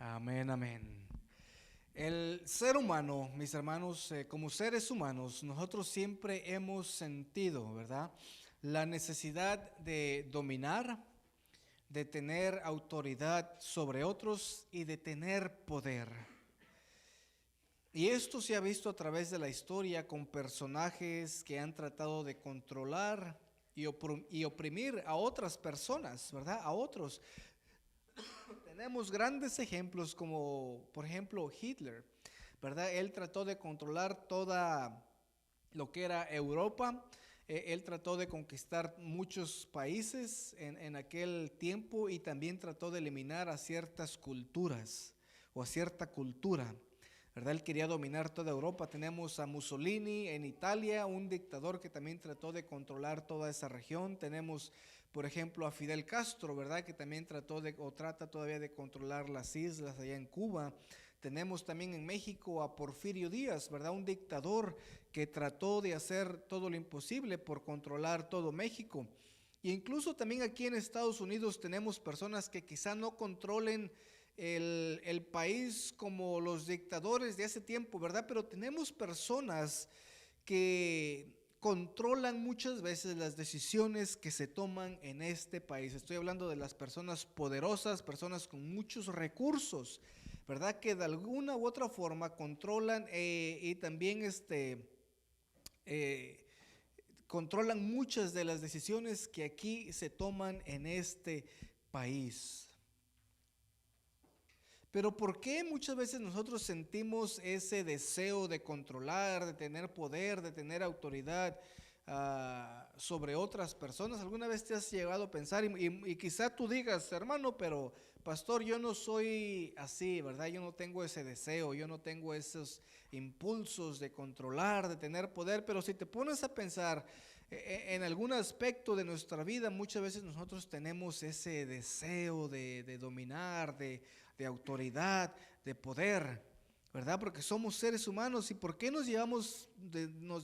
Amén, amén. El ser humano, mis hermanos, como seres humanos, nosotros siempre hemos sentido, ¿verdad? La necesidad de dominar, de tener autoridad sobre otros y de tener poder. Y esto se ha visto a través de la historia con personajes que han tratado de controlar y oprimir a otras personas, ¿verdad? A otros. Tenemos grandes ejemplos como, por ejemplo, Hitler, ¿verdad? Él trató de controlar toda lo que era Europa. Él trató de conquistar muchos países en aquel tiempo y también trató de eliminar a ciertas culturas o a cierta cultura. ¿Verdad? Él quería dominar toda Europa. Tenemos a Mussolini en Italia, un dictador que también trató de controlar toda esa región. Tenemos, por ejemplo, a Fidel Castro, ¿verdad? Que también trató de, o trata todavía de controlar las islas allá en Cuba. Tenemos también en México a Porfirio Díaz, ¿verdad? Un dictador que trató de hacer todo lo imposible por controlar todo México. E incluso también aquí en Estados Unidos tenemos personas que quizá no controlen el país como los dictadores de hace tiempo, ¿verdad? Pero tenemos personas que controlan muchas veces las decisiones que se toman en este país. Estoy hablando de las personas poderosas, personas con muchos recursos, ¿verdad? Que de alguna u otra forma controlan y también eh, controlan muchas de las decisiones que aquí se toman en este país. Pero ¿por qué muchas veces nosotros sentimos ese deseo de controlar, de tener poder, de tener autoridad sobre otras personas? ¿Alguna vez te has llegado a pensar y quizá tú digas, hermano, pero pastor, yo no soy así, ¿verdad? Yo no tengo ese deseo, yo no tengo esos impulsos de controlar, de tener poder, pero si te pones a pensar en algún aspecto de nuestra vida, muchas veces nosotros tenemos ese deseo de dominar, de autoridad, de poder, ¿verdad? Porque somos seres humanos. ¿Y por qué nos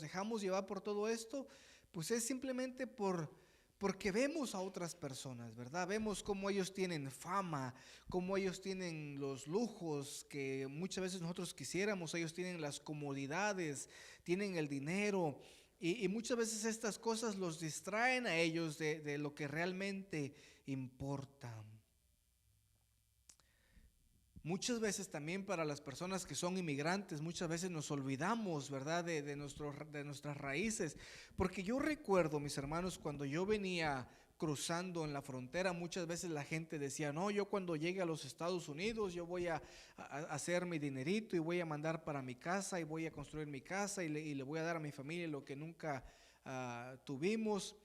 dejamos llevar por todo esto? Pues es simplemente porque vemos a otras personas, ¿verdad? Vemos cómo ellos tienen fama, cómo ellos tienen los lujos que muchas veces nosotros quisiéramos, ellos tienen las comodidades, tienen el dinero. Y muchas veces estas cosas los distraen a ellos de lo que realmente importa. Muchas veces también para las personas que son inmigrantes, muchas veces nos olvidamos, ¿verdad?, de nuestras raíces. Porque yo recuerdo, mis hermanos, cuando yo venía cruzando en la frontera, muchas veces la gente decía, no, yo cuando llegue a los Estados Unidos, yo voy a hacer mi dinerito y voy a mandar para mi casa y voy a construir mi casa y le voy a dar a mi familia lo que nunca tuvimos.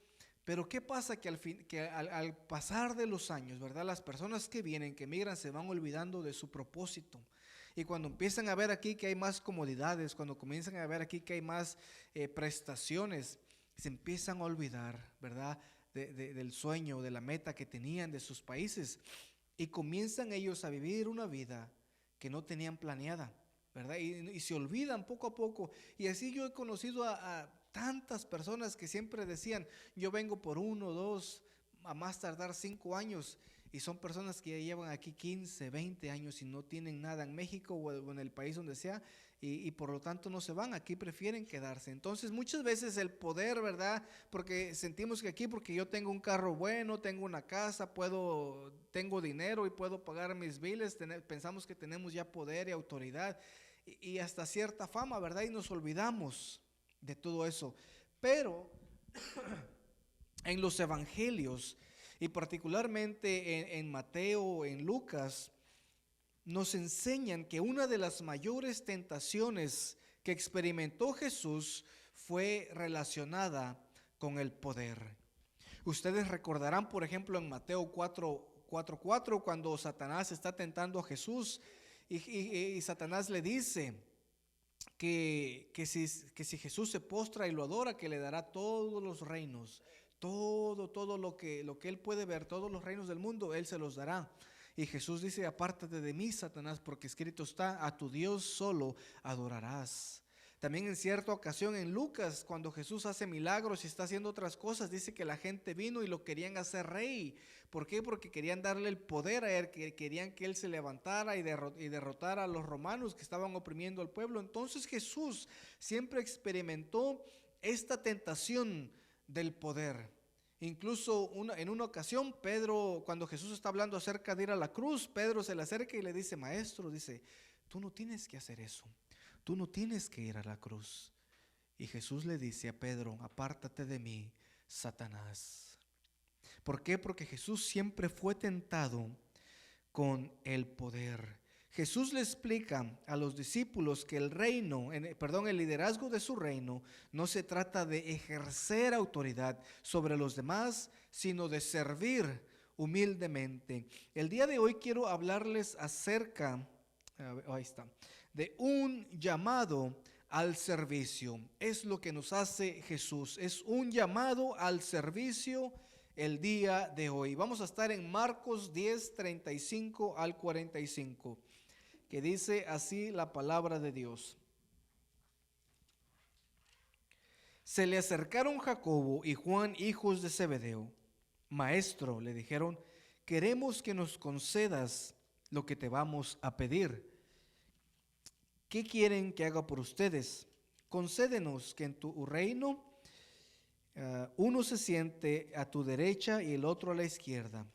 Pero ¿qué pasa? Que al pasar de los años, ¿verdad? Las personas que vienen, que migran, se van olvidando de su propósito. Y cuando empiezan a ver aquí que hay más comodidades, cuando comienzan a ver aquí que hay más prestaciones, se empiezan a olvidar, ¿verdad? Del sueño, de la meta que tenían de sus países. Y comienzan ellos a vivir una vida que no tenían planeada, ¿verdad? Y se olvidan poco a poco. Y así yo he conocido a tantas personas que siempre decían, yo vengo por 1, 2, a más tardar 5 años. y son personas que ya llevan aquí 15, 20 años y no tienen nada en México o en el país donde sea, y por lo tanto no se van, aquí prefieren quedarse. Entonces muchas veces el poder, ¿verdad? Porque sentimos que aquí, porque yo tengo un carro bueno, tengo una casa, tengo dinero y puedo pagar mis biles, pensamos que tenemos ya poder y autoridad y hasta cierta fama, ¿verdad? Y nos olvidamos de todo eso. Pero en los evangelios y particularmente en Mateo, en Lucas, nos enseñan que una de las mayores tentaciones que experimentó Jesús fue relacionada con el poder. Ustedes recordarán, por ejemplo, en Mateo 4:4, cuando Satanás está tentando a Jesús y Satanás le dice que si Jesús se postra y lo adora, que le dará todos los reinos, todo lo que él puede ver, todos los reinos del mundo, él se los dará. Y Jesús dice: apártate de mí, Satanás, porque escrito está, a tu Dios solo adorarás. También en cierta ocasión en Lucas, cuando Jesús hace milagros y está haciendo otras cosas, dice que la gente vino y lo querían hacer rey. ¿Por qué? Porque querían darle el poder a él, que querían que él se levantara y derrotara a los romanos que estaban oprimiendo al pueblo. Entonces Jesús siempre experimentó esta tentación del poder. Incluso en una ocasión, Pedro, cuando Jesús está hablando acerca de ir a la cruz, Pedro se le acerca y le dice: maestro, dice, tú no tienes que hacer eso, tú no tienes que ir a la cruz. Y Jesús le dice a Pedro: apártate de mí, Satanás. ¿Por qué? Porque Jesús siempre fue tentado con el poder. Jesús le explica a los discípulos que el liderazgo de su reino no se trata de ejercer autoridad sobre los demás, sino de servir humildemente. El día de hoy quiero hablarles acerca, ahí está, de un llamado al servicio. Es lo que nos hace Jesús, es un llamado al servicio el día de hoy. Vamos a estar en Marcos 10, 35 al 45, que dice así la palabra de Dios. Se le acercaron Jacobo y Juan, hijos de Zebedeo. Maestro, le dijeron, queremos que nos concedas lo que te vamos a pedir. ¿Qué quieren que haga por ustedes? Concédenos que en tu reino uno se siente a tu derecha y el otro a la izquierda.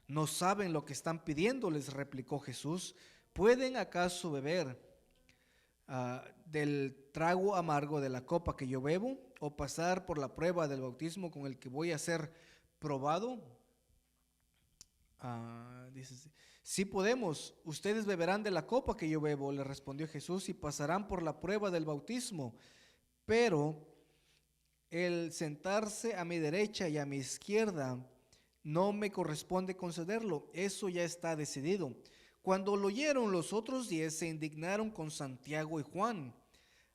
No saben lo que están pidiendo, les replicó Jesús. ¿Pueden acaso beber del trago amargo de la copa que yo bebo, o pasar por la prueba del bautismo con el que voy a ser probado? Dice: sí podemos. Ustedes beberán de la copa que yo bebo, le respondió Jesús, y pasarán por la prueba del bautismo. Pero el sentarse a mi derecha y a mi izquierda no me corresponde concederlo, eso ya está decidido. Cuando lo oyeron, los otros 10 se indignaron con Santiago y Juan.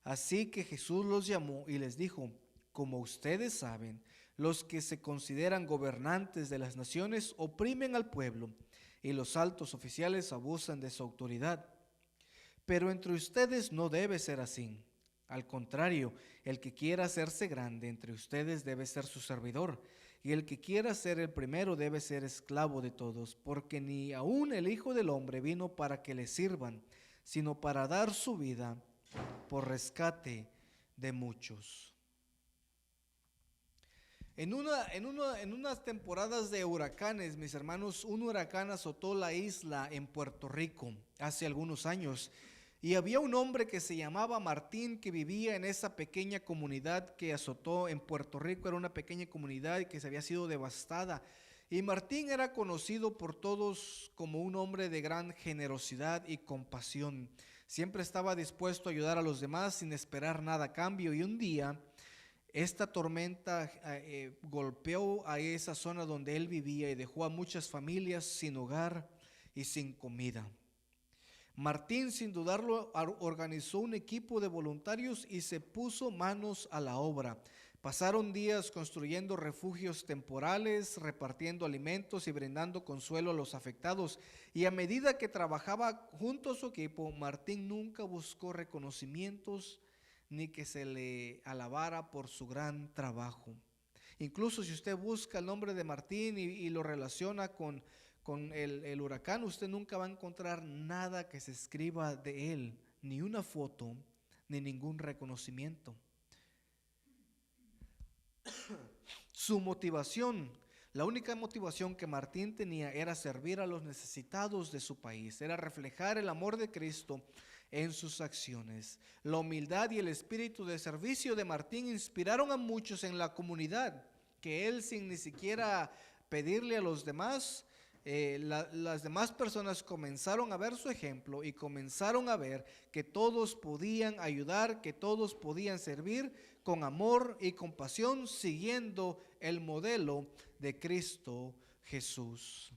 Así que Jesús los llamó y les dijo: como ustedes saben, los que se consideran gobernantes de las naciones oprimen al pueblo, y los altos oficiales abusan de su autoridad. Pero entre ustedes no debe ser así. Al contrario, el que quiera hacerse grande entre ustedes debe ser su servidor, y el que quiera ser el primero debe ser esclavo de todos, porque ni aun el Hijo del Hombre vino para que le sirvan, sino para dar su vida por rescate de muchos. En unas temporadas de huracanes, mis hermanos, un huracán azotó la isla en Puerto Rico hace algunos años. Y había un hombre que se llamaba Martín, que vivía en esa pequeña comunidad que azotó en Puerto Rico. Era una pequeña comunidad que se había sido devastada. Y Martín era conocido por todos como un hombre de gran generosidad y compasión. Siempre estaba dispuesto a ayudar a los demás sin esperar nada a cambio. Y un día, esta tormenta golpeó a esa zona donde él vivía y dejó a muchas familias sin hogar y sin comida. Martín, sin dudarlo, organizó un equipo de voluntarios y se puso manos a la obra. Pasaron días construyendo refugios temporales, repartiendo alimentos y brindando consuelo a los afectados. Y a medida que trabajaba junto a su equipo, Martín nunca buscó reconocimientos ni que se le alabara por su gran trabajo. Incluso si usted busca el nombre de Martín y lo relaciona con con el huracán, usted nunca va a encontrar nada que se escriba de él, ni una foto, ni ningún reconocimiento. Su motivación, la única motivación que Martín tenía era servir a los necesitados de su país, era reflejar el amor de Cristo en sus acciones. La humildad y el espíritu de servicio de Martín inspiraron a muchos en la comunidad, que él, sin ni siquiera pedirle a los demás, las demás personas comenzaron a ver su ejemplo y comenzaron a ver que todos podían ayudar, que todos podían servir con amor y compasión, siguiendo el modelo de Cristo Jesús.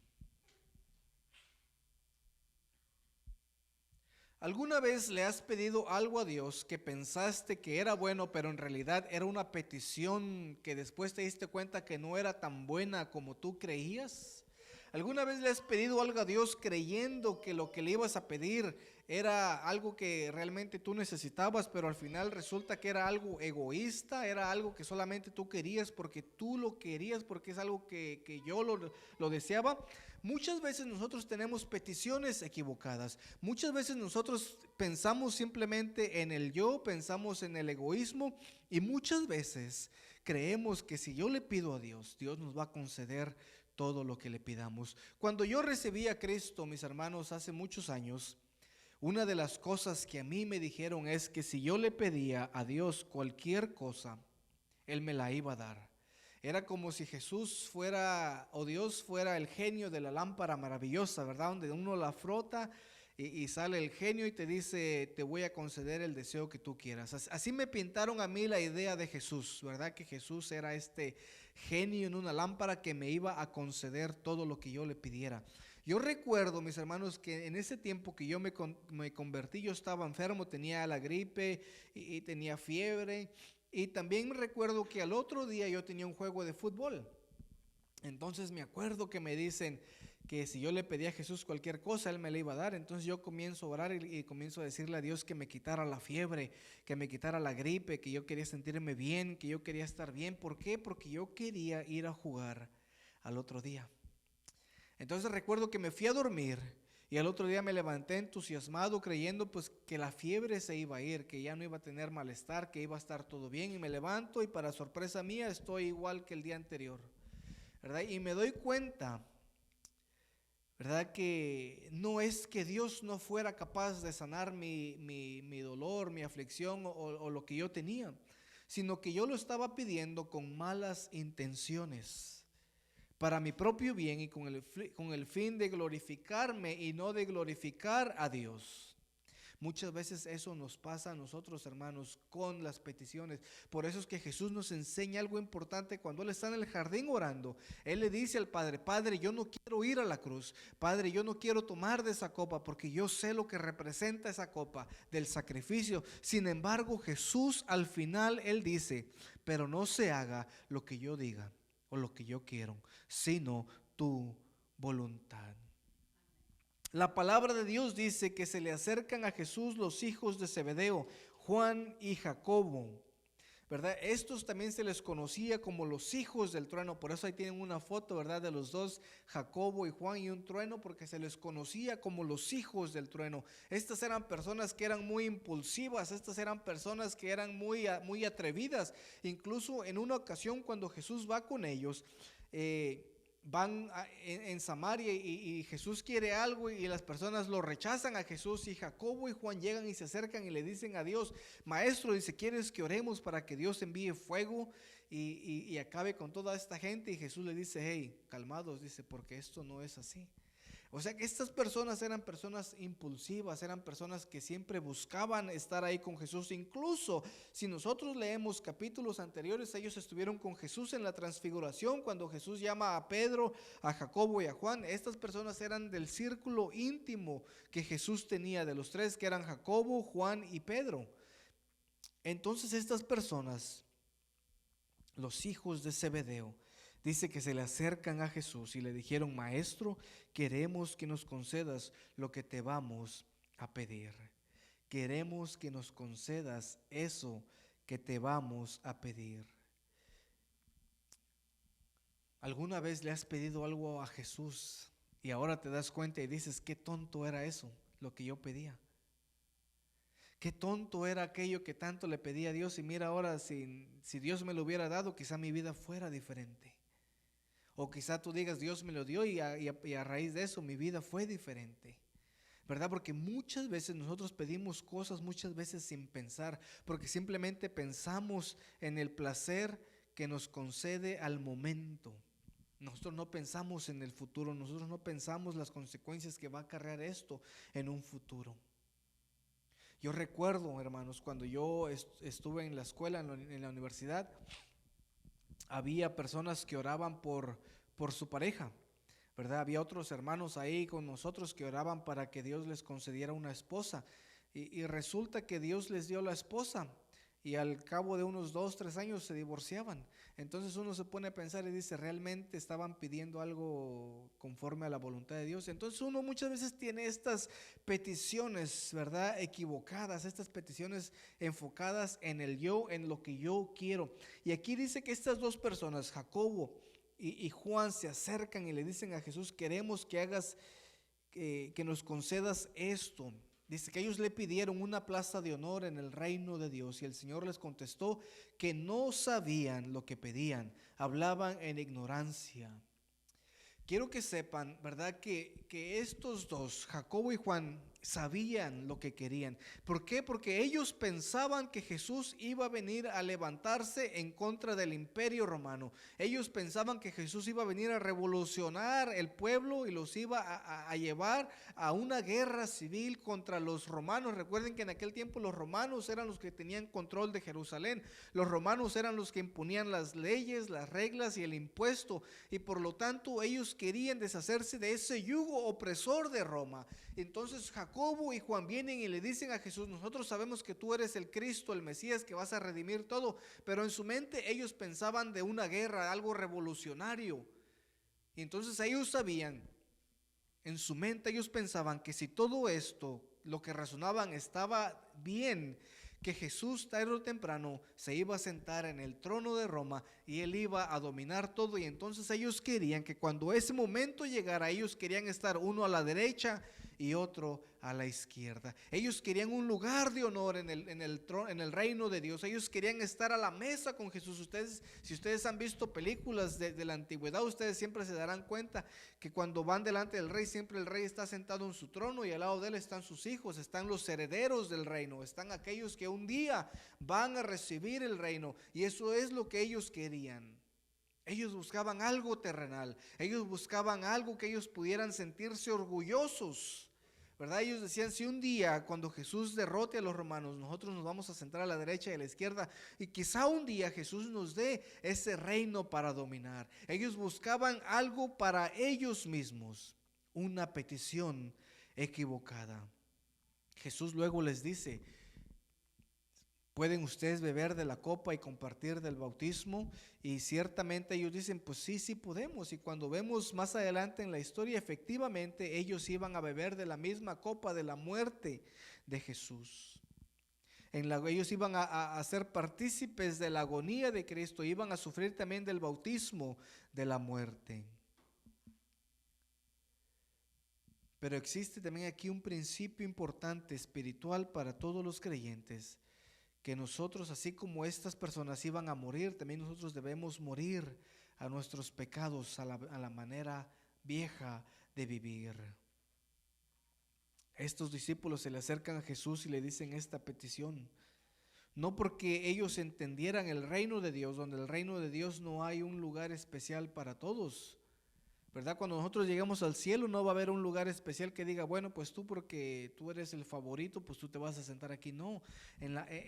¿Alguna vez le has pedido algo a Dios que pensaste que era bueno, pero en realidad era una petición que después te diste cuenta que no era tan buena como tú creías? ¿Alguna vez le has pedido algo a Dios creyendo que lo que le ibas a pedir era algo que realmente tú necesitabas, pero al final resulta que era algo egoísta, era algo que solamente tú querías porque tú lo querías, porque es algo que yo lo deseaba? Muchas veces nosotros tenemos peticiones equivocadas. Muchas veces nosotros pensamos simplemente en el yo, pensamos en el egoísmo, y muchas veces creemos que si yo le pido a Dios, Dios nos va a conceder todo lo que le pidamos. Cuando yo recibí a Cristo, mis hermanos, hace muchos años, una de las cosas que a mí me dijeron es que si yo le pedía a Dios cualquier cosa, Él me la iba a dar. Era como si Jesús fuera, o Dios fuera el genio de la lámpara maravillosa, ¿verdad? Donde uno la frota y sale el genio y te dice, te voy a conceder el deseo que tú quieras. Así me pintaron a mí la idea de Jesús, ¿verdad? Que Jesús era este genio en una lámpara que me iba a conceder todo lo que yo le pidiera. Yo recuerdo, mis hermanos, que en ese tiempo que yo me convertí, yo estaba enfermo, tenía la gripe y tenía fiebre. Y también me recuerdo que al otro día yo tenía un juego de fútbol. Entonces me acuerdo que me dicen que si yo le pedía a Jesús cualquier cosa, Él me la iba a dar. Entonces yo comienzo a orar y comienzo a decirle a Dios que me quitara la fiebre, que me quitara la gripe, que yo quería sentirme bien, que yo quería estar bien. ¿Por qué? Porque yo quería ir a jugar al otro día. Entonces recuerdo que me fui a dormir y al otro día me levanté entusiasmado creyendo pues que la fiebre se iba a ir, que ya no iba a tener malestar, que iba a estar todo bien, y me levanto y para sorpresa mía estoy igual que el día anterior, ¿verdad? Y me doy cuenta, ¿verdad? Que no es que Dios no fuera capaz de sanar mi dolor, mi aflicción o lo que yo tenía, sino que yo lo estaba pidiendo con malas intenciones, para mi propio bien y con el fin de glorificarme y no de glorificar a Dios. Muchas veces eso nos pasa a nosotros, hermanos, con las peticiones. Por eso es que Jesús nos enseña algo importante cuando Él está en el jardín orando. Él le dice al Padre, Padre, yo no quiero ir a la cruz. Padre, yo no quiero tomar de esa copa porque yo sé lo que representa esa copa del sacrificio. Sin embargo, Jesús al final, Él dice, pero no se haga lo que yo diga o lo que yo quiero, sino tu voluntad. La palabra de Dios dice que se le acercan a Jesús los hijos de Zebedeo, Juan y Jacobo, ¿verdad? Estos también se les conocía como los hijos del trueno, por eso ahí tienen una foto, ¿verdad? De los dos, Jacobo y Juan, y un trueno, porque se les conocía como los hijos del trueno. Estas eran personas que eran muy impulsivas, estas eran personas que eran muy atrevidas. Incluso en una ocasión cuando Jesús va con ellos, van en Samaria y Jesús quiere algo y las personas lo rechazan a Jesús, y Jacobo y Juan llegan y se acercan y le dicen a Dios, Maestro, dice, ¿quieres que oremos para que Dios envíe fuego y acabe con toda esta gente? Y Jesús le dice, hey, calmados, dice, porque esto no es así. O sea que estas personas eran personas impulsivas, eran personas que siempre buscaban estar ahí con Jesús. Incluso si nosotros leemos capítulos anteriores, ellos estuvieron con Jesús en la transfiguración, cuando Jesús llama a Pedro, a Jacobo y a Juan. Estas personas eran del círculo íntimo que Jesús tenía, de los tres que eran Jacobo, Juan y Pedro. Entonces estas personas, los hijos de Zebedeo, dice que se le acercan a Jesús y le dijeron, Maestro, queremos que nos concedas lo que te vamos a pedir. Queremos que nos concedas eso que te vamos a pedir. ¿Alguna vez le has pedido algo a Jesús Y ahora te das cuenta y dices, qué tonto era eso, lo que yo pedía. Qué tonto era aquello que tanto le pedía a Dios, y mira ahora, si Dios me lo hubiera dado, quizá mi vida fuera diferente. O quizá tú digas, Dios me lo dio y a raíz de eso mi vida fue diferente. ¿Verdad? Porque muchas veces nosotros pedimos cosas, muchas veces sin pensar, porque simplemente pensamos en el placer que nos concede al momento. Nosotros no pensamos en el futuro, nosotros no pensamos las consecuencias que va a acarrear esto en un futuro. Yo recuerdo, hermanos, cuando yo estuve en la escuela, en la universidad, había personas que oraban por su pareja, ¿verdad? Había otros hermanos ahí con nosotros que oraban para que Dios les concediera una esposa. Y resulta que Dios les dio la esposa. Y al cabo de unos 2, 3 años se divorciaban. Entonces uno se pone a pensar y dice, ¿realmente estaban pidiendo algo conforme a la voluntad de Dios? Entonces uno muchas veces tiene estas peticiones, ¿verdad? Equivocadas, estas peticiones enfocadas en el yo, en lo que yo quiero. Y aquí dice que estas dos personas, Jacobo y Juan, se acercan y le dicen a Jesús, queremos que hagas, que nos concedas esto. Dice que ellos le pidieron una plaza de honor en el reino de Dios, y el Señor les contestó que no sabían lo que pedían, hablaban en ignorancia. Quiero que sepan, ¿verdad? Que estos dos, Jacobo y Juan, sabían lo que querían. ¿Por qué? Porque ellos pensaban que Jesús iba a venir a levantarse en contra del imperio romano. Ellos pensaban que Jesús iba a venir a revolucionar el pueblo y los iba a llevar a una guerra civil contra los romanos. Recuerden que en aquel tiempo los romanos eran los que tenían control de Jerusalén. Los romanos eran los que imponían las leyes, las reglas y el impuesto. Y por lo tanto ellos querían deshacerse de ese yugo opresor de Roma. Entonces Jacobo y Juan vienen y le dicen a Jesús, nosotros sabemos que tú eres el Cristo, el Mesías, que vas a redimir todo. Pero en su mente ellos pensaban de una guerra, algo revolucionario. Y entonces ellos sabían, en su mente ellos pensaban que si todo esto, lo que razonaban, estaba bien, que Jesús tarde o temprano se iba a sentar en el trono de Roma y él iba a dominar todo. Y entonces ellos querían que cuando ese momento llegara, ellos querían estar uno a la derecha y otro a la izquierda. Ellos querían un lugar de honor en el reino de Dios. Ellos querían estar a la mesa con Jesús. Si ustedes han visto películas de la antigüedad, ustedes siempre se darán cuenta que cuando van delante del rey, siempre el rey está sentado en su trono y al lado de él están sus hijos, están los herederos del reino, están aquellos que un día van a recibir el reino. Y eso es lo que ellos querían. Ellos buscaban algo terrenal, ellos buscaban algo que ellos pudieran sentirse orgullosos, ¿verdad? Ellos decían, si un día cuando Jesús derrote a los romanos, nosotros nos vamos a sentar a la derecha y a la izquierda, y quizá un día Jesús nos dé ese reino para dominar. Ellos buscaban algo para ellos mismos, una petición equivocada. Jesús luego les dice, ¿pueden ustedes beber de la copa y compartir del bautismo? Y ciertamente ellos dicen, pues sí podemos. Y cuando vemos más adelante en la historia, efectivamente ellos iban a beber de la misma copa de la muerte de Jesús. Ellos iban a ser partícipes de la agonía de Cristo, iban a sufrir también del bautismo de la muerte. Pero existe también aquí un principio importante espiritual para todos los creyentes, que nosotros, así como estas personas iban a morir, también nosotros debemos morir a nuestros pecados, a la manera vieja de vivir. Estos discípulos se le acercan a Jesús y le dicen esta petición, no porque ellos entendieran el reino de Dios, donde el reino de Dios no hay un lugar especial para todos, ¿verdad? Cuando nosotros llegamos al cielo no va a haber un lugar especial que diga, bueno, pues tú porque tú eres el favorito, pues tú te vas a sentar aquí. No,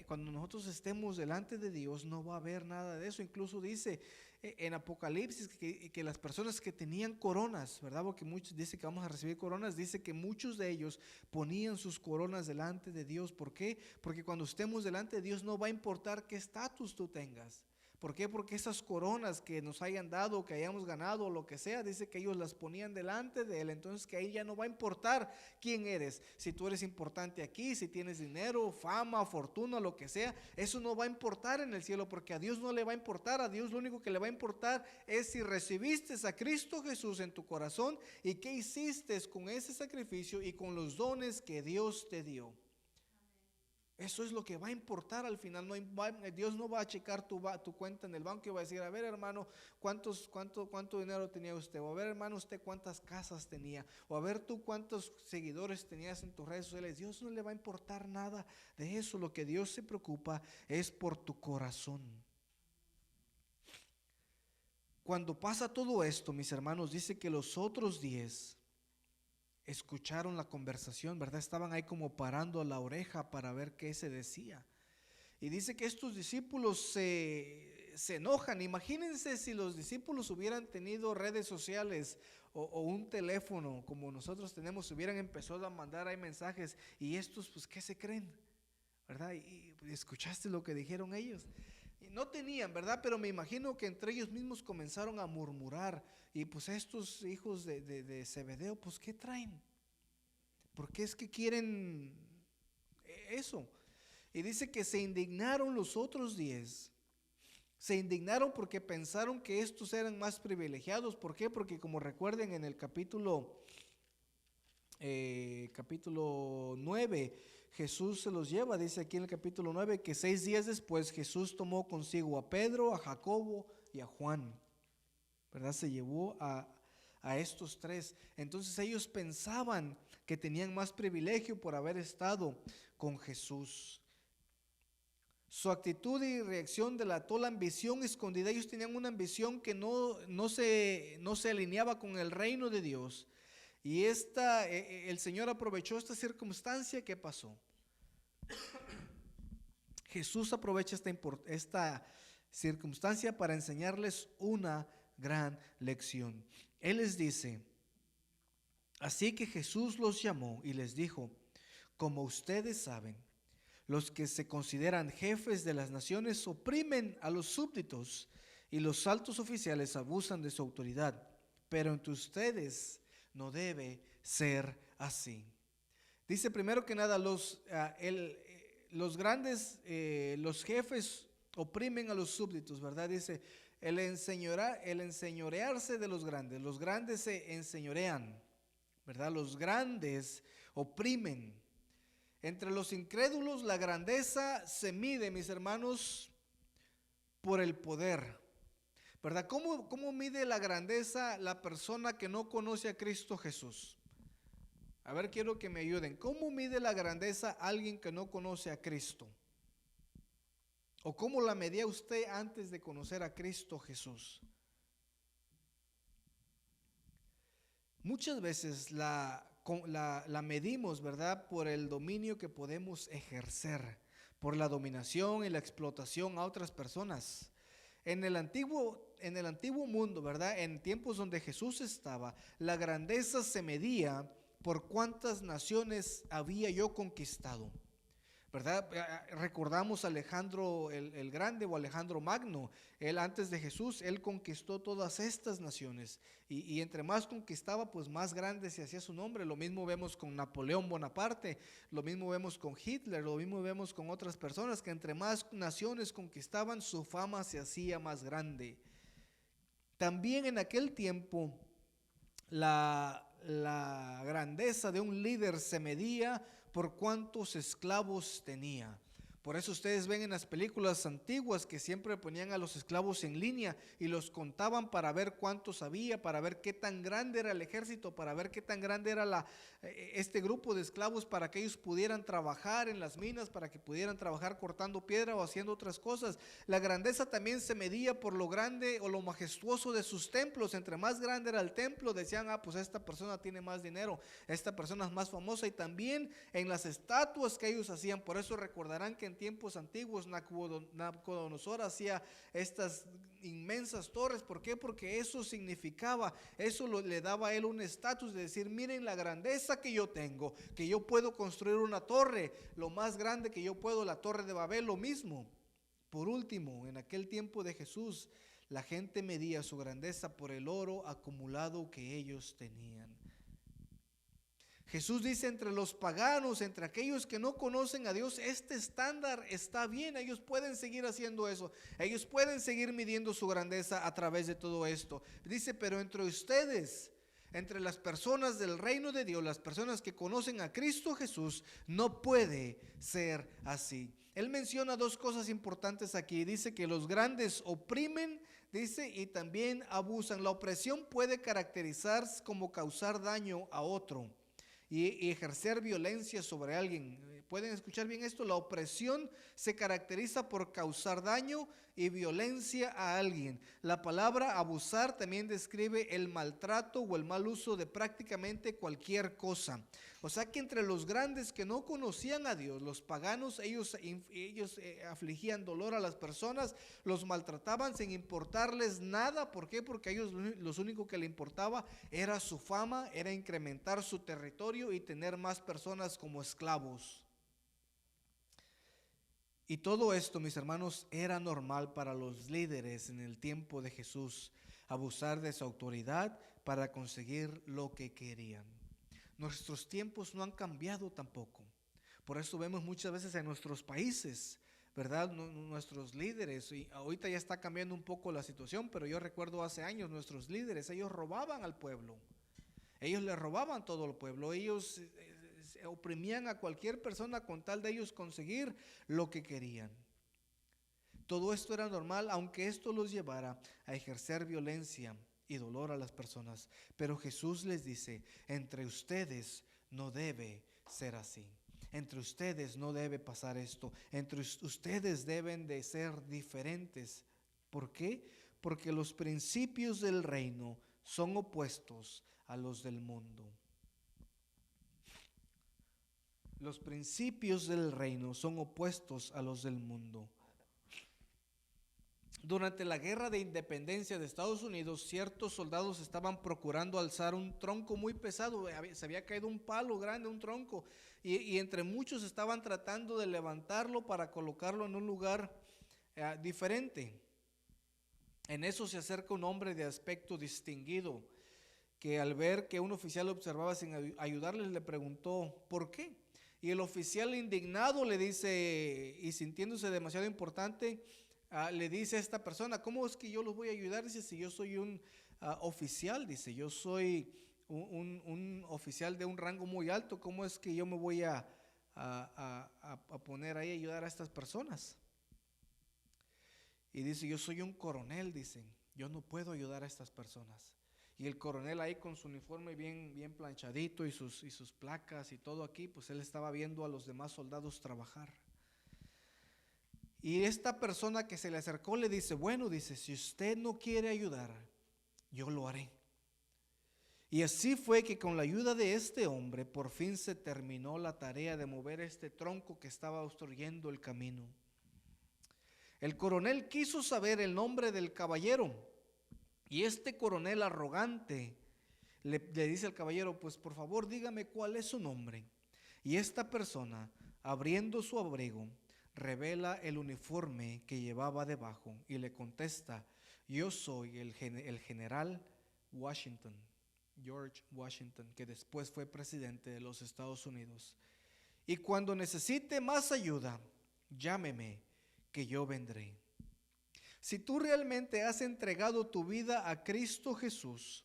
cuando nosotros estemos delante de Dios no va a haber nada de eso. Incluso dice en Apocalipsis que las personas que tenían coronas, ¿verdad? Porque muchos dice que vamos a recibir coronas, dice que muchos de ellos ponían sus coronas delante de Dios. ¿Por qué? Porque cuando estemos delante de Dios no va a importar qué estatus tú tengas. ¿Por qué? Porque esas coronas que nos hayan dado, que hayamos ganado o lo que sea, dice que ellos las ponían delante de él. Entonces que ahí ya no va a importar quién eres. Si tú eres importante aquí, si tienes dinero, fama, fortuna, lo que sea, eso no va a importar en el cielo, porque a Dios no le va a importar. A Dios lo único que le va a importar es si recibiste a Cristo Jesús en tu corazón y qué hiciste con ese sacrificio y con los dones que Dios te dio. Eso es lo que va a importar al final. Dios no va a checar tu cuenta en el banco y va a decir, a ver, hermano, cuánto dinero tenía usted, o a ver, hermano, usted cuántas casas tenía, o a ver tú cuántos seguidores tenías en tus redes sociales. Dios no le va a importar nada de eso. Lo que Dios se preocupa es por tu corazón. Cuando pasa todo esto, mis hermanos, dice que los otros 10 escucharon la conversación, ¿verdad? Estaban ahí como parando la oreja para ver qué se decía. Y dice que estos discípulos se enojan. Imagínense si los discípulos hubieran tenido redes sociales o un teléfono como nosotros tenemos, hubieran empezado a mandar ahí mensajes. Y estos, pues, ¿qué se creen? ¿Verdad? Y escuchaste lo que dijeron ellos. Y no tenían, ¿verdad? Pero me imagino que entre ellos mismos comenzaron a murmurar. Y pues estos hijos de Zebedeo, pues ¿qué traen? ¿Por qué es que quieren eso? Y dice que se indignaron los otros 10. Se indignaron porque pensaron que estos eran más privilegiados. ¿Por qué? Porque como recuerden en el capítulo 9, Jesús se los lleva. Dice aquí en el capítulo 9 que 6 días después Jesús tomó consigo a Pedro, a Jacobo y a Juan, ¿verdad? Se llevó a estos 3. Entonces ellos pensaban que tenían más privilegio por haber estado con Jesús. Su actitud y reacción delató la ambición escondida. Ellos tenían una ambición que no se alineaba con el reino de Dios. Y el Señor aprovechó esta circunstancia. ¿Qué pasó? Jesús aprovecha esta circunstancia para enseñarles una gran lección. Él les dice: así que Jesús los llamó y les dijo: como ustedes saben, los que se consideran jefes de las naciones oprimen a los súbditos y los altos oficiales abusan de su autoridad, pero entre ustedes no debe ser así. Dice primero que nada, los jefes oprimen a los súbditos, ¿verdad? Dice el enseñorearse de los grandes se enseñorean, ¿verdad? Los grandes oprimen. Entre los incrédulos la grandeza se mide, mis hermanos, por el poder, ¿verdad? ¿Cómo mide la grandeza la persona que no conoce a Cristo Jesús? A ver, quiero que me ayuden. ¿Cómo mide la grandeza alguien que no conoce a Cristo? ¿O cómo la medía usted antes de conocer a Cristo Jesús? Muchas veces la medimos, ¿verdad?, por el dominio que podemos ejercer, por la dominación y la explotación a otras personas. En el antiguo mundo, ¿verdad?, en tiempos donde Jesús estaba, la grandeza se medía por cuántas naciones había yo conquistado, ¿verdad? Recordamos a Alejandro el Grande o Alejandro Magno. Él antes de Jesús, él conquistó todas estas naciones y entre más conquistaba, pues más grande se hacía su nombre. Lo mismo vemos con Napoleón Bonaparte, lo mismo vemos con Hitler, lo mismo vemos con otras personas que entre más naciones conquistaban, su fama se hacía más grande. También en aquel tiempo la grandeza de un líder se medía por cuántos esclavos tenía. Por eso ustedes ven en las películas antiguas que siempre ponían a los esclavos en línea y los contaban para ver cuántos había, para ver qué tan grande era el ejército, para ver qué tan grande era este grupo de esclavos, para que ellos pudieran trabajar en las minas, para que pudieran trabajar cortando piedra o haciendo otras cosas. La grandeza también se medía por lo grande o lo majestuoso de sus templos. Entre más grande era el templo, decían, pues esta persona tiene más dinero, esta persona es más famosa. Y también en las estatuas que ellos hacían. Por eso recordarán que en tiempos antiguos Nabucodonosor hacía estas inmensas torres. ¿Por qué? Porque eso significaba, le daba a él un estatus de decir: miren la grandeza que yo tengo, que yo puedo construir una torre, lo más grande que yo puedo, la torre de Babel, lo mismo. Por último, en aquel tiempo de Jesús, la gente medía su grandeza por el oro acumulado que ellos tenían. Jesús dice, entre los paganos, entre aquellos que no conocen a Dios, este estándar está bien. Ellos pueden seguir haciendo eso. Ellos pueden seguir midiendo su grandeza a través de todo esto. Dice, pero entre ustedes, entre las personas del reino de Dios, las personas que conocen a Cristo Jesús, no puede ser así. Él menciona dos cosas importantes aquí. Dice que los grandes oprimen, dice, y también abusan. La opresión puede caracterizarse como causar daño a otro y ejercer violencia sobre alguien. ¿Pueden escuchar bien esto? La opresión se caracteriza por causar daño y violencia a alguien. La palabra abusar también describe el maltrato o el mal uso de prácticamente cualquier cosa. O sea que entre los grandes que no conocían a Dios, los paganos, ellos afligían dolor a las personas, los maltrataban sin importarles nada. ¿Por qué? Porque a ellos lo único que le importaba era su fama, era incrementar su territorio y tener más personas como esclavos. Y todo esto, mis hermanos, era normal para los líderes en el tiempo de Jesús, abusar de su autoridad para conseguir lo que querían. Nuestros tiempos no han cambiado tampoco. Por eso vemos muchas veces en nuestros países, ¿verdad? Nuestros líderes, y ahorita ya está cambiando un poco la situación, pero yo recuerdo hace años nuestros líderes, ellos robaban al pueblo. Ellos le robaban todo al pueblo. Ellos oprimían a cualquier persona con tal de ellos conseguir lo que querían. Todo esto era normal, aunque esto los llevara a ejercer violencia y dolor a las personas. Pero Jesús les dice, entre ustedes no debe ser así. Entre ustedes no debe pasar esto. Entre ustedes deben de ser diferentes. ¿Por qué? Porque los principios del reino son opuestos a los del mundo. Los principios del reino son opuestos a los del mundo. Durante la guerra de independencia de Estados Unidos, ciertos soldados estaban procurando alzar un tronco muy pesado. Se había caído un palo grande, un tronco, y entre muchos estaban tratando de levantarlo para colocarlo en un lugar diferente. En eso se acerca un hombre de aspecto distinguido, que al ver que un oficial observaba sin ayudarles, le preguntó ¿por qué? Y el oficial indignado le dice, y sintiéndose demasiado importante, le dice a esta persona, ¿cómo es que yo los voy a ayudar? Dice, si yo soy un oficial, dice, yo soy un oficial de un rango muy alto, ¿cómo es que yo me voy a poner ahí a ayudar a estas personas? Y dice, yo soy un coronel, dice, yo no puedo ayudar a estas personas. Y el coronel ahí con su uniforme bien planchadito y sus placas y todo aquí, pues él estaba viendo a los demás soldados trabajar. Y esta persona que se le acercó le dice, bueno, dice, si usted no quiere ayudar, yo lo haré. Y así fue que con la ayuda de este hombre, por fin se terminó la tarea de mover este tronco que estaba obstruyendo el camino. El coronel quiso saber el nombre del caballero. Y este coronel arrogante le dice al caballero, pues por favor dígame cuál es su nombre. Y esta persona, abriendo su abrigo, revela el uniforme que llevaba debajo y le contesta, yo soy el general Washington, George Washington, que después fue presidente de los Estados Unidos. Y cuando necesite más ayuda, llámeme, que yo vendré. Si tú realmente has entregado tu vida a Cristo Jesús,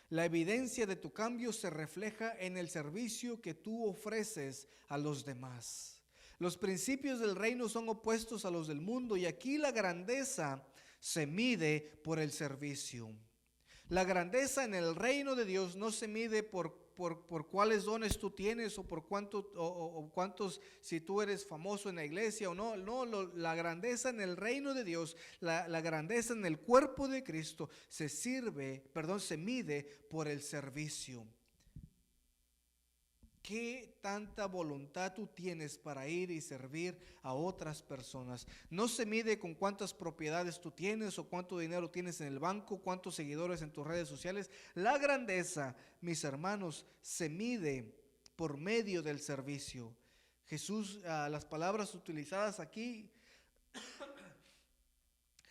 la evidencia de tu cambio se refleja en el servicio que tú ofreces a los demás. Los principios del reino son opuestos a los del mundo y aquí la grandeza se mide por el servicio. La grandeza en el reino de Dios no se mide por cuáles dones tú tienes o por cuántos, si tú eres famoso en la iglesia o no. No, la grandeza en el reino de Dios, la grandeza en el cuerpo de Cristo se mide por el servicio. ¿Qué tanta voluntad tú tienes para ir y servir a otras personas? No se mide con cuántas propiedades tú tienes o cuánto dinero tienes en el banco, cuántos seguidores en tus redes sociales. La grandeza, mis hermanos, se mide por medio del servicio. Jesús, las palabras utilizadas aquí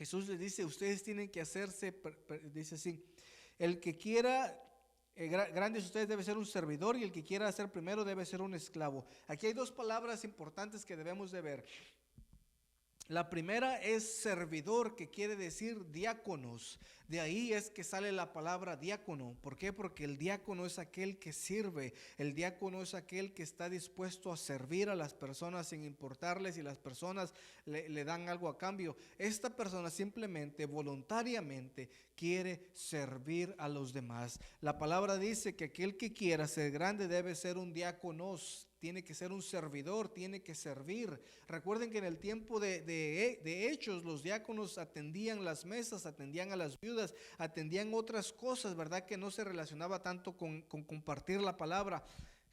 Jesús les dice, ustedes tienen que hacerse, dice así, el que quiera, grandes ustedes debe ser un servidor y el que quiera ser primero debe ser un esclavo. Aquí hay dos palabras importantes que debemos de ver. La primera es servidor, que quiere decir diáconos. De ahí es que sale la palabra diácono. ¿Por qué? Porque el diácono es aquel que sirve. El diácono es aquel que está dispuesto a servir a las personas sin importarles si las personas le dan algo a cambio. Esta persona simplemente, voluntariamente, quiere servir a los demás. La palabra dice que aquel que quiera ser grande debe ser un diáconos. Tiene que ser un servidor, tiene que servir. Recuerden que en el tiempo de Hechos, los diáconos atendían las mesas, atendían a las viudas, atendían otras cosas, ¿verdad? Que no se relacionaba tanto con compartir la palabra.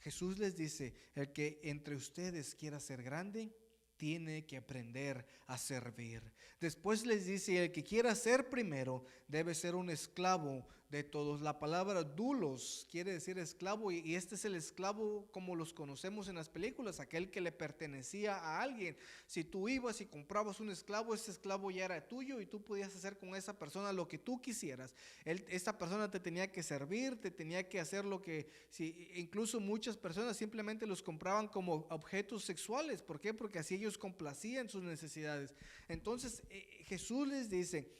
Jesús les dice, el que entre ustedes quiera ser grande, tiene que aprender a servir. Después les dice, el que quiera ser primero debe ser un esclavo de todos. La palabra doulos quiere decir esclavo, y este es el esclavo como los conocemos en las películas, aquel que le pertenecía a alguien. Si tú ibas y comprabas un esclavo, ese esclavo ya era tuyo y tú podías hacer con esa persona lo que tú quisieras. Esa persona te tenía que servir, te tenía que hacer lo que, incluso muchas personas simplemente los compraban como objetos sexuales. ¿Por qué? Porque así ellos complacían sus necesidades. Entonces Jesús les dice,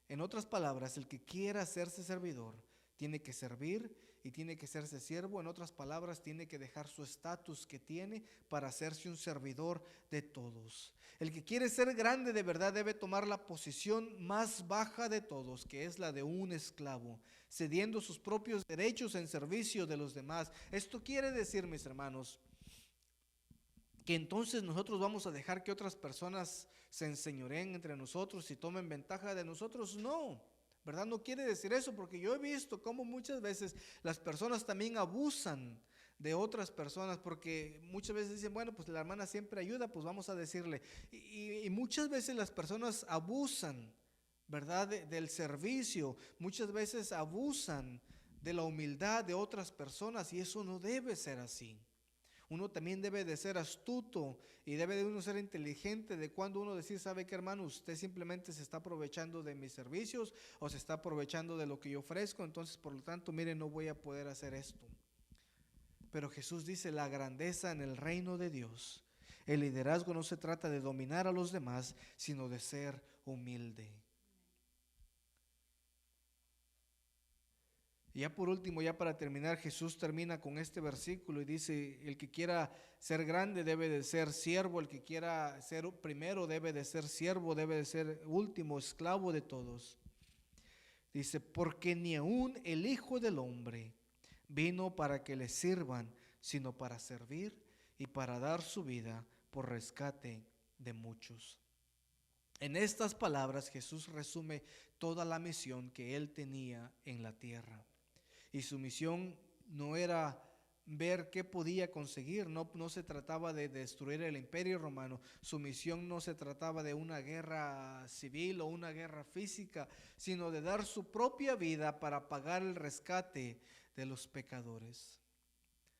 en otras palabras, el que quiera hacerse servidor tiene que servir y tiene que hacerse siervo. En otras palabras, tiene que dejar su estatus que tiene para hacerse un servidor de todos. El que quiere ser grande de verdad debe tomar la posición más baja de todos, que es la de un esclavo, cediendo sus propios derechos en servicio de los demás. Esto quiere decir, mis hermanos, que entonces nosotros vamos a dejar que otras personas se enseñoreen entre nosotros y tomen ventaja de nosotros. No, ¿verdad? No quiere decir eso, porque yo he visto cómo muchas veces las personas también abusan de otras personas, porque muchas veces dicen, bueno, pues la hermana siempre ayuda, pues vamos a decirle. Y muchas veces las personas abusan, ¿verdad? Del servicio, muchas veces abusan de la humildad de otras personas, y eso no debe ser así. Uno también debe de ser astuto y debe de uno ser inteligente de cuando uno decir, ¿sabe qué, hermano? Usted simplemente se está aprovechando de mis servicios o se está aprovechando de lo que yo ofrezco, entonces por lo tanto, mire, no voy a poder hacer esto. Pero Jesús dice, la grandeza en el reino de Dios, el liderazgo no se trata de dominar a los demás, sino de ser humilde. Y ya por último, ya para terminar, Jesús termina con este versículo y dice, el que quiera ser grande debe de ser siervo, el que quiera ser primero debe de ser siervo, debe de ser último, esclavo de todos. Dice, porque ni aun el Hijo del Hombre vino para que le sirvan, sino para servir y para dar su vida por rescate de muchos. En estas palabras Jesús resume toda la misión que él tenía en la tierra. Y su misión no era ver qué podía conseguir, no se trataba de destruir el imperio romano, su misión no se trataba de una guerra civil o una guerra física, sino de dar su propia vida para pagar el rescate de los pecadores.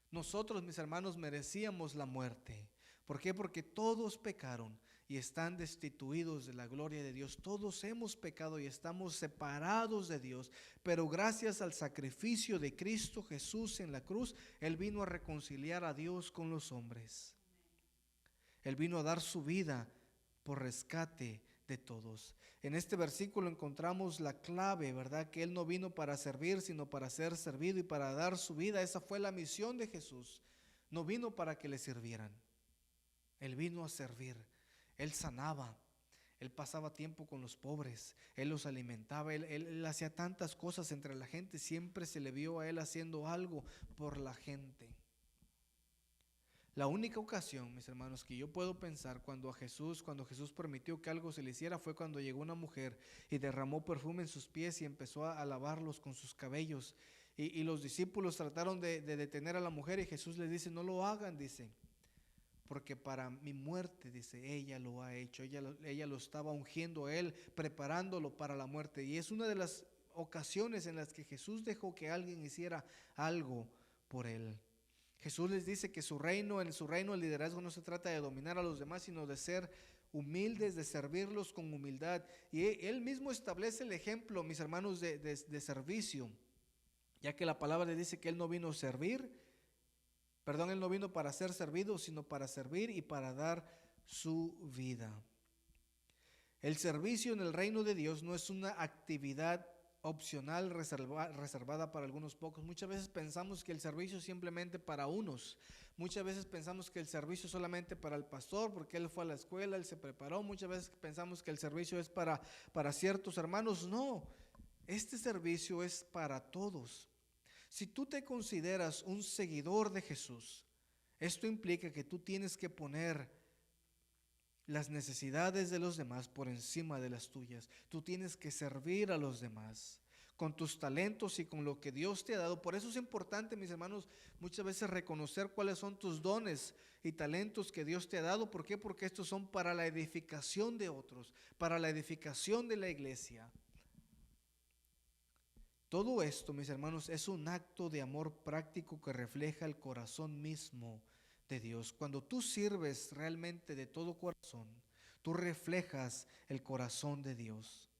Nosotros, mis hermanos, merecíamos la muerte. ¿Por qué? Porque todos pecaron y están destituidos de la gloria de Dios. Todos hemos pecado y estamos separados de Dios, pero gracias al sacrificio de Cristo Jesús en la cruz, Él vino a reconciliar a Dios con los hombres. Él vino a dar su vida por rescate de todos. En este versículo encontramos la clave, ¿verdad? Que Él no vino para servir, sino para ser servido y para dar su vida. Esa fue la misión de Jesús. No vino para que le sirvieran. Él vino a servir. Él sanaba, Él pasaba tiempo con los pobres, Él los alimentaba, él hacía tantas cosas entre la gente, siempre se le vio a Él haciendo algo por la gente. La única ocasión, mis hermanos, que yo puedo pensar cuando Jesús permitió que algo se le hiciera fue cuando llegó una mujer y derramó perfume en sus pies y empezó a lavarlos con sus cabellos. Y los discípulos trataron de detener a la mujer y Jesús les dice, no lo hagan, dice. Porque para mi muerte, dice, ella lo ha hecho, ella lo estaba ungiendo a Él, preparándolo para la muerte. Y es una de las ocasiones en las que Jesús dejó que alguien hiciera algo por Él. Jesús les dice que en su reino el liderazgo no se trata de dominar a los demás, sino de ser humildes, de servirlos con humildad. Y Él mismo establece el ejemplo, mis hermanos, de servicio, ya que la palabra le dice que Él no vino a servir, perdón, Él no vino para ser servido, sino para servir y para dar su vida. El servicio en el reino de Dios no es una actividad opcional reservada para algunos pocos. Muchas veces pensamos que el servicio es simplemente para unos. Muchas veces pensamos que el servicio es solamente para el pastor porque él fue a la escuela, él se preparó. Muchas veces pensamos que el servicio es para ciertos hermanos. No, este servicio es para todos. Si tú te consideras un seguidor de Jesús, esto implica que tú tienes que poner las necesidades de los demás por encima de las tuyas. Tú tienes que servir a los demás con tus talentos y con lo que Dios te ha dado. Por eso es importante, mis hermanos, muchas veces reconocer cuáles son tus dones y talentos que Dios te ha dado. ¿Por qué? Porque estos son para la edificación de otros, para la edificación de la iglesia. Todo esto, mis hermanos, es un acto de amor práctico que refleja el corazón mismo de Dios. Cuando tú sirves realmente de todo corazón, tú reflejas el corazón de Dios.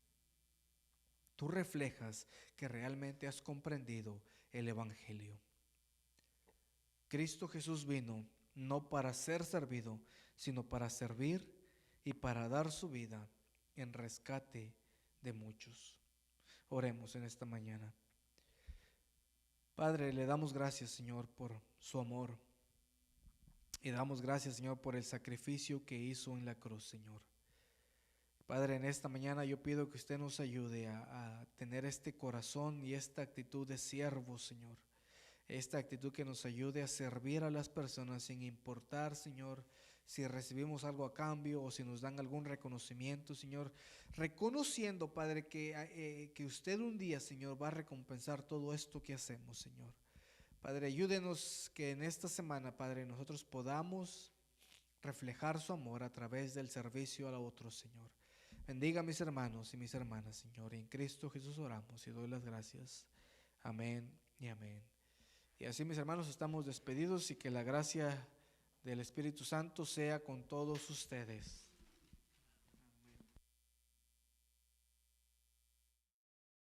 Tú reflejas que realmente has comprendido el Evangelio. Cristo Jesús vino no para ser servido, sino para servir y para dar su vida en rescate de muchos. Oremos en esta mañana. Padre, le damos gracias, Señor, por su amor. Y damos gracias, Señor, por el sacrificio que hizo en la cruz, Señor. Padre, en esta mañana yo pido que usted nos ayude a tener este corazón y esta actitud de siervo, Señor. Esta actitud que nos ayude a servir a las personas sin importar, Señor, si recibimos algo a cambio o si nos dan algún reconocimiento, Señor. Reconociendo, Padre, que usted un día, Señor, va a recompensar todo esto que hacemos, Señor. Padre, ayúdenos que en esta semana, Padre, nosotros podamos reflejar su amor a través del servicio a otros, Señor. Bendiga a mis hermanos y mis hermanas, Señor. Y en Cristo Jesús oramos y doy las gracias. Amén y amén. Y así, mis hermanos, estamos despedidos y que la gracia del Espíritu Santo sea con todos ustedes.